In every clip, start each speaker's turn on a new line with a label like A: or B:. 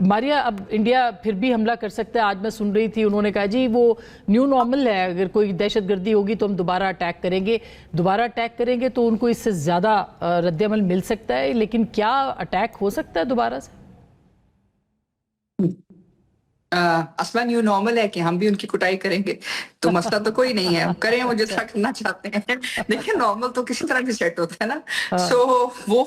A: ماریا اب انڈیا پھر بھی حملہ کر سکتا ہے. آج میں سن رہی تھی انہوں نے کہا جی وہ نیو نارمل ہے, اگر کوئی دہشت گردی ہوگی تو ہم دوبارہ اٹیک کریں گے. دوبارہ اٹیک کریں گے تو ان کو اس سے زیادہ رد عمل مل سکتا ہے, لیکن کیا اٹیک ہو سکتا ہے دوبارہ سے؟
B: اسما نیو نارمل ہے کہ ہم بھی ان کی کٹائی کریں گے تو مسئلہ تو کوئی نہیں ہے, ہم کریں وہ جتنا کرنا چاہتے ہیں. دیکھیں نارمل تو کسی طرح بھی سیٹ ہوتا ہے نا, سو وہ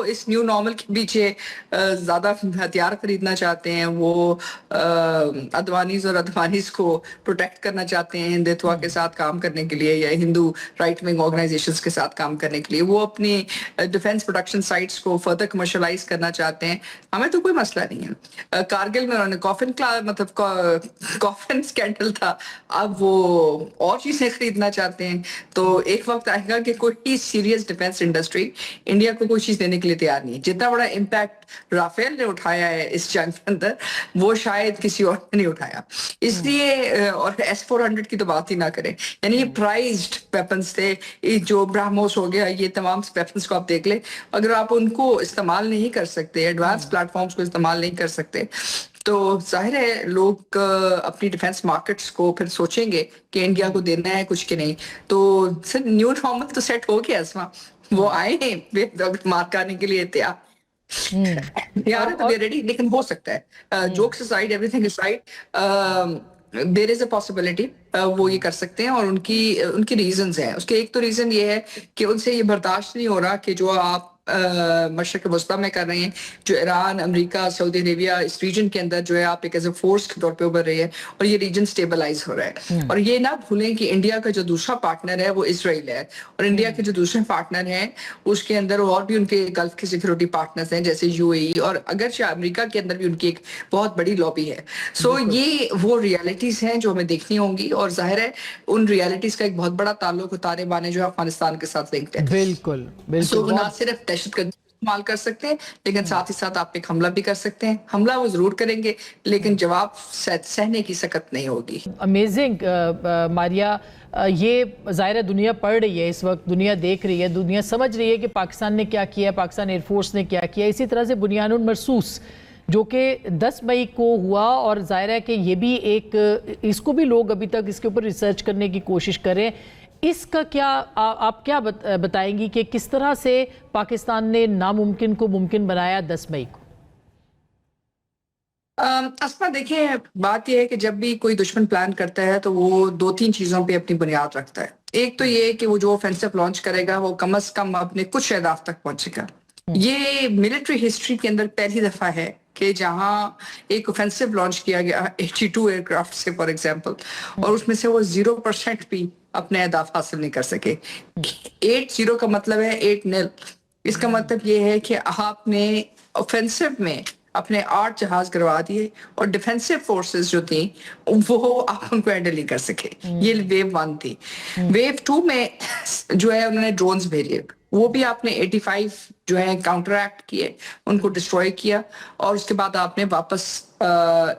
B: اس نیو نارمل کے پیچھے زیادہ ہتھیار خریدنا چاہتے ہیں, وہ ادوانیز اور ادوانیز کو پروٹیکٹ کرنا چاہتے ہیں ہندوتوا کے ساتھ کام کرنے کے لیے یا ہندو رائٹ ونگ آرگنائزیشنز کے ساتھ کام کرنے کے لیے, وہ اپنی ڈیفense پروڈکشن سائٹس کو فردر کمرشلائز کرنا چاہتے ہیں. ہمیں تو کوئی مسئلہ نہیں ہے. کارگل میں انہوں نے کافن سکینڈل تھا, اب وہ اور چیزیں خریدنا چاہتے ہیں. تو ایک وقت آئے گا کہ کوئی سیریس ڈیفنس انڈسٹری انڈیا کو کوئی چیز دینے کے لیے تیار نہیں ہے. جتنا بڑا امپیکٹ رافیل نے اٹھایا ہے اس جنگ کے اندر وہ شاید کسی اور نے نہیں اٹھایا. اس لیے اور S-400 کی تو بات ہی نہ کریں, یعنی یہ پرائزڈ ویپنز تھے, جو برہموس ہو گیا, یہ تمام ویپنز کو آپ دیکھ لیں, اگر آپ ان کو استعمال نہیں کر سکتے, ایڈوانس پلیٹ فارمز کو استعمال نہیں کر سکتے, تو ظاہر ہے لوگ اپنی ڈیفنس مارکیٹس کو پھر سوچیں گے کہ انڈیا کو دینا ہے کچھ کہ نہیں. تو سر نیو نارمل تو سیٹ ہو گیا اسما, وہ آئے ہیں مار کرنے کے لیے تیار یار ہے تو وی ریڈی. لیکن ہو سکتا ہے, jokes aside, every thing aside, there is a possibility وہ یہ کر سکتے ہیں, اور ان کی ریزنز ہیں. اس کے ایک تو ریزن یہ ہے کہ ان سے یہ برداشت نہیں ہو رہا کہ جو آپ مشرق وسطیٰ میں کر رہے ہیں, جو ایران, امریکہ, سعودی عربیہ, اس ریجن کے اندر جو ہے آپ ایک ایز اے فورس کے طور پہ ابھر رہی ہے, اور یہ ریجن سٹیبلائز ہو رہا ہے. اور یہ نہ بھولیں کہ انڈیا کا جو دوسرا پارٹنر ہے وہ اسرائیل ہے, اور انڈیا کے جو دوسرے پارٹنر ہیں اس کے اندر اور بھی ان کے گلف کے سیکورٹی پارٹنرز ہیں جیسے UAE, اور اگرچہ امریکہ کے اندر بھی ان کی ایک بہت بڑی لابی ہے. سو یہ وہ ریالٹیز ہیں جو ہمیں دیکھنی ہوں گی, اور ظاہر ہے ان ریالٹیز کا ایک بہت بڑا تعلق طالبان جو افغانستان کے ساتھ لنکڈ ہے.
A: بالکل
B: سو
A: بالکل.
B: وہ نہ صرف دہشت گردی استعمال کر سکتے ہیں, لیکن ساتھ ہی ساتھ آپ ایک حملہ بھی کر سکتے ہیں. حملہ وہ ضرور کریں گے, لیکن جواب سہنے کی سکت نہیں ہوگی.
A: امیزنگ ماریا, یہ ظاہر دنیا پڑھ رہی ہے اس وقت, دنیا دیکھ رہی ہے, دنیا سمجھ رہی ہے کہ پاکستان نے کیا کیا, پاکستان ایئر فورس نے کیا کیا. اسی طرح سے بنیان المرصوص جو کہ 10 مئی کو ہوا, اور ظاہر ہے کہ یہ بھی ایک, اس کو بھی لوگ ابھی تک اس کے اوپر ریسرچ کرنے کی کوشش کریں. اس کا کیا آپ کیا بتائیں گی کہ کس طرح سے پاکستان نے ناممکن کو ممکن بنایا 10 مئی کو؟
B: اسما دیکھیں, بات یہ ہے کہ جب بھی کوئی دشمن پلان کرتا ہے تو وہ 2-3 چیزوں پہ اپنی بنیاد رکھتا ہے. ایک تو یہ کہ وہ جو آفینسو لانچ کرے گا وہ کم از کم اپنے کچھ اہداف تک پہنچے گا. یہ ملٹری ہسٹری کے اندر پہلی دفعہ ہے کہ جہاں ایک آفینسو لانچ کیا گیا 82 ایئر کرافٹ سے فار ایگزامپل, اور اس میں سے وہ 0% بھی اپنے اہداف حاصل نہیں کر سکے. 8-0 کا مطلب ہے 8-0. اس کا مطلب یہ ہے کہ آپ نے آفینسو میں اپنے 8 جہاز گروا دیے, اور ڈیفینسو فورسز جو تھیں وہ آپ ان کو ہینڈل نہیں کر سکے. یہ ویو 1 تھی. ویو 2 میں جو ہے انہوں نے ڈرونز بھیجے, وہ بھی آپ نے 85 جو ہے کاؤنٹر ایکٹ کیے, ان کو ڈسٹروائے کیا, اور اس کے بعد آپ نے واپس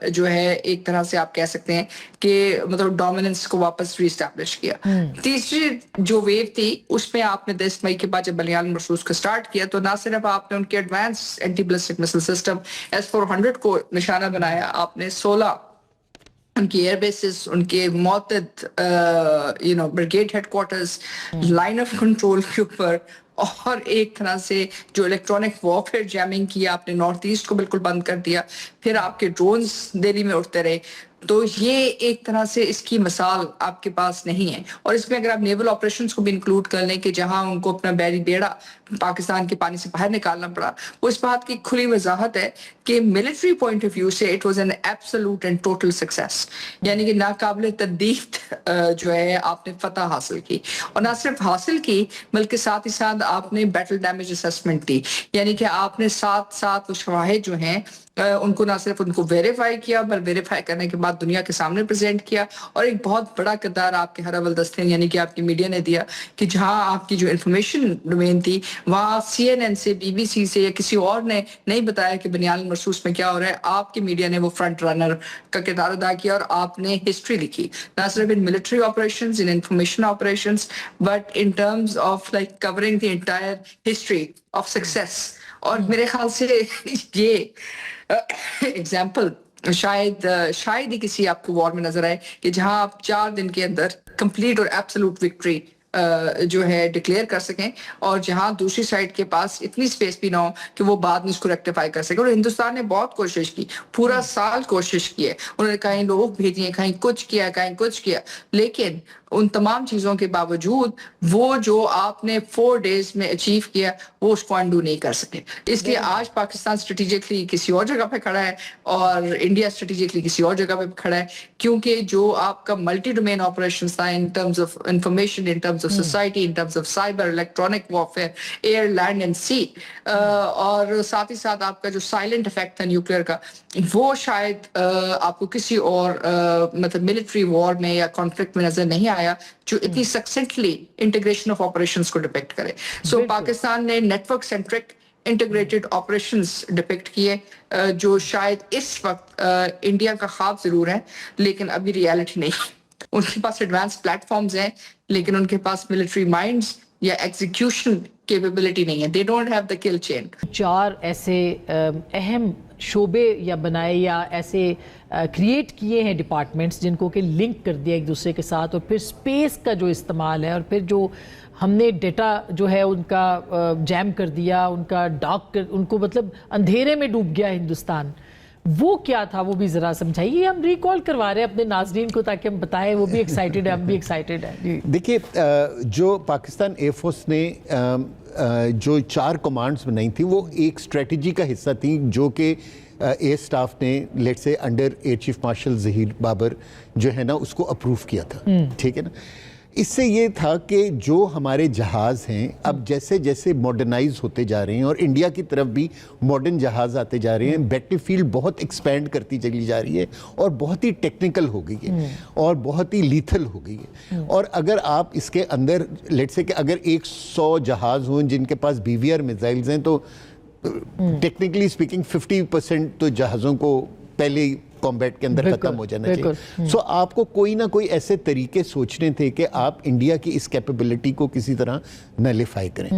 B: جو ہے ایک طرح سے آپ کہہ سکتے ہیں کہ مطلب ڈومیننس کو واپس ری اسٹیبلش کیا. تیسری جو ویو تھی اس میں آپ نے 10 مئی کے بعد جب بنیان المرصوص کو سٹارٹ کیا تو نہ صرف آپ نے ان کے ایڈوانس اینٹی بیلسٹک مسل سسٹم S-400 کو نشانہ بنایا, آپ نے 16 ان کی ایئر بیسز, ان کے معتد brigade headquarters, line of control کے اوپر, اور ایک طرح سے جو الیکٹرانک وارفیئر جیمنگ کیا آپ نے نارتھ ایسٹ کو بالکل بند کر دیا. پھر آپ کے ڈرونز دہلی میں اٹھتے رہے. تو یہ ایک طرح سے اس کی مثال آپ کے پاس نہیں ہے. اور اس میں اگر آپ نیول آپریشنز کو بھی انکلوڈ کر لیں کہ جہاں ان کو اپنا بیڑا پاکستان کے پانی سے باہر نکالنا پڑا, وہ اس بات کی کھلی وضاحت ہے کہ ملٹری پوائنٹ آف ویو سے it was an absolute and total success. یعنی کہ ناقابل تردید جو ہے آپ نے فتح حاصل کی, اور نہ صرف حاصل کی بلکہ ساتھ ہی ساتھ آپ نے بیٹل ڈیمیج اسسمنٹ دی. یعنی کہ آپ نے ساتھ وہ شواہد جو ہیں ان کو نہ صرف ان کو ویریفائی کیا بلکہ ویریفائی کرنے کے بعد دنیا کے سامنے پریزنٹ کیا. اور ایک بہت بڑا کردار آپ کے ہر اول دستے یعنی کہ آپ کی میڈیا نے دیا کہ جہاں آپ کی جو انفارمیشن ڈومین تھی وہاں CNN سے, BBC سے یا کسی اور نے نہیں بتایا کہ بنیان المرصوص میں کیا ہو رہا ہے, آپ کی میڈیا نے وہ فرنٹ رنر کا کردار ادا کیا, اور آپ نے ہسٹری لکھی نہ صرف in military operations, in information operations, but in terms of like covering the entire history of success. اور میرے خیال سے یہ एग्जाम्पल शायद ही किसी आपको वॉर में नजर आए कि जहां आप 4 दिन के अंदर कंप्लीट और एब्सोल्यूट विक्ट्री जो है डिक्लेयर कर सकें और जहां दूसरी साइड के पास इतनी स्पेस भी ना हो कि वो बाद में इसको रेक्टिफाई कर सके। और हिंदुस्तान ने बहुत कोशिश की, पूरा साल कोशिश की है, उन्होंने कहीं लोग भेजे, कहीं कुछ किया, लेकिन उन तमाम चीजों के बावजूद वो जो आपने 4 डेज में अचीव किया वो उसको अंडू नहीं कर सके। इसलिए आज पाकिस्तान स्ट्रेटेजिकली किसी और जगह पे खड़ा है और इंडिया स्ट्रेटेजिकली किसी और जगह पे खड़ा है, क्योंकि जो आपका मल्टी डोमेन ऑपरेशन था in terms of information, in terms of society, in terms of cyber, electronic warfare, air, land and sea, और साथ ही साथ आपका जो साइलेंट इफेक्ट था न्यूक्लियर का, वो शायद आपको किसी और मतलब मिलिट्री वॉर में या कॉन्फ्लिक्ट में नजर नहीं आया जो इतनी सक्सेंटली इंटीग्रेशन ऑफ ऑपरेशंस को डिपिक्ट करे। सो पाकिस्तान ने network centric integrated operations depict किए जो शायद इस वक्त इंडिया का ख्वाब जरूर है लेकिन अभी रियलिटी नहीं। उनके पास एडवांस प्लेटफॉर्म्स हैं लेकिन उनके पास मिलिट्री माइंड्स या एग्जीक्यूशन कैपेबिलिटी नहीं है। They don't have the kill chain.
A: 4 ऐसे अहम शोबे या बनाए या ऐसे क्रिएट किए हैं डिपार्टमेंट्स जिनको कि लिंक कर दिया एक दूसरे के साथ, और फिर स्पेस का जो इस्तेमाल है और फिर जो हमने डेटा जो है उनका जैम कर दिया, उनका उनको मतलब अंधेरे में डूब गया हिंदुस्तान, वो क्या था वो भी ज़रा समझाइए। हम रिकॉल करवा रहे हैं अपने नाज़रीन को ताकि हम बताएं, वो भी एक्साइटेड है, हम भी एक्साइटेड हैं।
C: देखिए, जो पाकिस्तान एयरफोर्स ने जो 4 कमांड्स बनाई थी वो एक स्ट्रेटजी का हिस्सा थी जो कि एयर स्टाफ ने लेट से under air chief marshal Zaheer Babar जो है ना उसको अप्रूव किया था, ठीक है ना। इससे ये था कि जो हमारे जहाज़ हैं अब जैसे जैसे मॉडर्नाइज होते जा रहे हैं और इंडिया की तरफ भी मॉडर्न जहाज़ आते जा रहे हैं, बैटल फील्ड बहुत एक्सपेंड करती चली जा रही है और बहुत ही टेक्निकल हो गई है और बहुत ही लीथल हो गई है। और अगर आप इसके अंदर लेट से कि अगर 100 जहाज़ हों जिनके पास BVR मिसाइल्स हैं तो टेक्निकली स्पीकिंग 50% तो जहाज़ों को पहले ही कॉम्बैट के अंदर खत्म हो जाना चाहिए। सो आपको कोई ना कोई ऐसे तरीके सोचने थे कि आप इंडिया की इस कैपेबिलिटी को किसी तरह नलिफाई करें,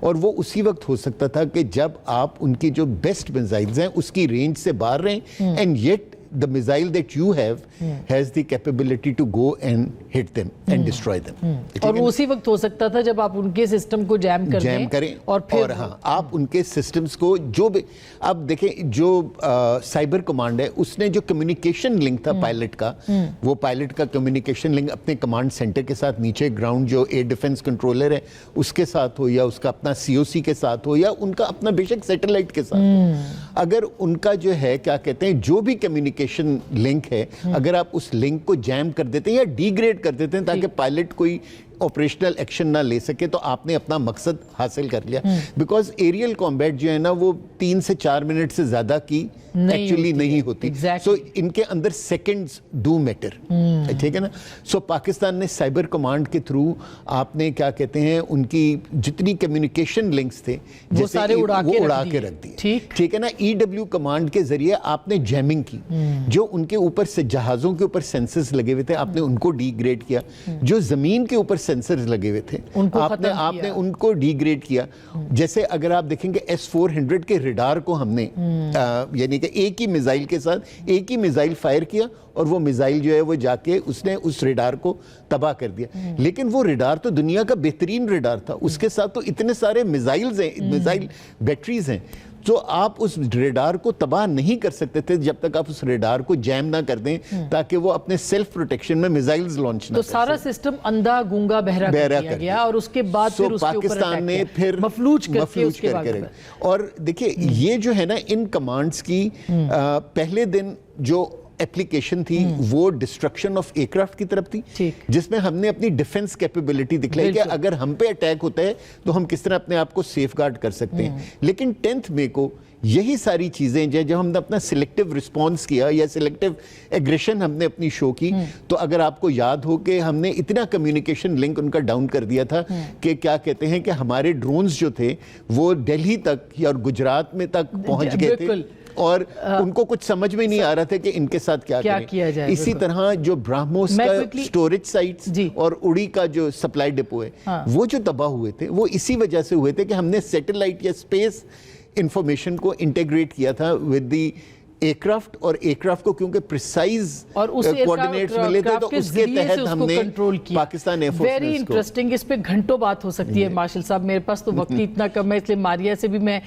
C: और वो उसी वक्त हो सकता था कि जब आप उनकी जो बेस्ट मिसाइल्स हैं उसकी रेंज से बाहर रहें and yet the missile that you have has the capability to go and hit them and destroy them।
A: और उसी वक्त हो सकता था जब आप उनके सिस्टम को जैम करें
C: और फिर हाँ आप उनके सिस्टम्स को जो भी अब देखें, जो साइबर कमांड है उसने जो कम्युनिकेशन लिंक था पायलट का, वो पायलट का कम्युनिकेशन लिंक अपने कमांड सेंटर के साथ नीचे ग्राउंड जो एयर डिफेंस कंट्रोलर है उसके साथ हो या उसका अपना COC के साथ हो या उनका अपना बेशक सैटेलाइट के साथ, अगर उनका जो है क्या कहते हैं जो भी कम्युनिकेशन लिंक है अगर आप उस लिंक को जैम कर देते हैं या डिग्रेड कर देते हैं ताकि पायलट कोई ऑपरेशनल एक्शन ना ले सके तो आपने अपना मकसद हासिल कर लिया। बिकॉज एरियल कॉम्बैट जो है ना वो 3 से 4 मिनट से ज्यादा की एक्चुअली नहीं होती। सो इनके अंदर सेकंड्स डू मैटर, ठीक है ना। सो पाकिस्तान ने साइबर कमांड के थ्रू आपने क्या कहते हैं उनकी जितनी कम्युनिकेशन लिंक्स थे
A: वो सारे उड़ा के
C: रख दी, ठीक है ना। EW कमांड के जरिए आपने जैमिंग की, जो उनके ऊपर से जहाजों के ऊपर सेंसर्स लगे हुए थे आपने उनको डिग्रेड किया, जो जमीन के ऊपर सेंसर्स लगे हुए थे आपने उनको डिग्रेड किया। जैसे अगर आप देखेंगे S-400 के रडार को हमने यानी कि एक ही मिसाइल के साथ एक ही मिसाइल फायर किया और वो मिसाइल जो है वो जाके उसने उस रडार को तबाह कर दिया। लेकिन वो रडार तो दुनिया का बेहतरीन रडार था, उसके साथ तो इतने सारे मिसाइल्स हैं, मिसाइल बैटरीज हैं, तो आप उस रेडार को तबाह नहीं कर सकते थे जब तक आप उस रेडार को जैम ना कर दें ताकि वो अपने सेल्फ प्रोटेक्शन में मिसाइल्स लॉन्च ना
A: तो सारा सिस्टम अंधा गूंगा बहरा कर दिया गया और उसके बाद फिर उसके ऊपर
C: पाकिस्तान ने फिर
A: मफलूज करके
C: और देखिए ये जो है ना इन कमांड्स की पहले दिन जो एप्लीकेशन थी वो डिस्ट्रक्शन ऑफ एयरक्राफ्ट की तरफ थी, जिसमें हमने अपनी डिफेंस कैपेबिलिटी दिखलाई कि अगर हम पे अटैक होता है तो हम किस तरह अपने आप को सेफ गार्ड कर सकते हैं। लेकिन 10 मई को यही सारी चीजें जब हमने अपना सिलेक्टिव रिस्पॉन्स किया या सिलेक्टिव एग्रेशन हमने अपनी शो की, तो अगर आपको याद हो कि हमने इतना कम्युनिकेशन लिंक उनका डाउन कर दिया था कि क्या कहते हैं कि हमारे ड्रोन्स जो थे वो दिल्ली तक या गुजरात में तक पहुंच गए थे और उनको कुछ समझ में नहीं आ रहा था कि इनके साथ क्या
A: किया जाए।
C: इसी तरह जो ब्राह्मोस का स्टोरेज साइट्स और उड़ी का जो सप्लाई डिपो है वो जो तबाह हुए थे वो इसी वजह से हुए थे कि हमने सैटेलाइट या स्पेस इंफॉर्मेशन को इंटीग्रेट किया था विद दी एयरक्राफ्ट, और एयरक्राफ्ट को क्योंकि प्रिसाइज
A: और उस
C: कोऑर्डिनेट्स मिले थे तो उसके तहत हमने
A: कंट्रोल किया।
C: पाकिस्तान एयरफोर्स
A: वेरी इंटरेस्टिंग, इस पे घंटों बात हो सकती है मार्शल साहब, मेरे पास तो वक्त ही इतना कम है, इसलिए मारिया से भी मैं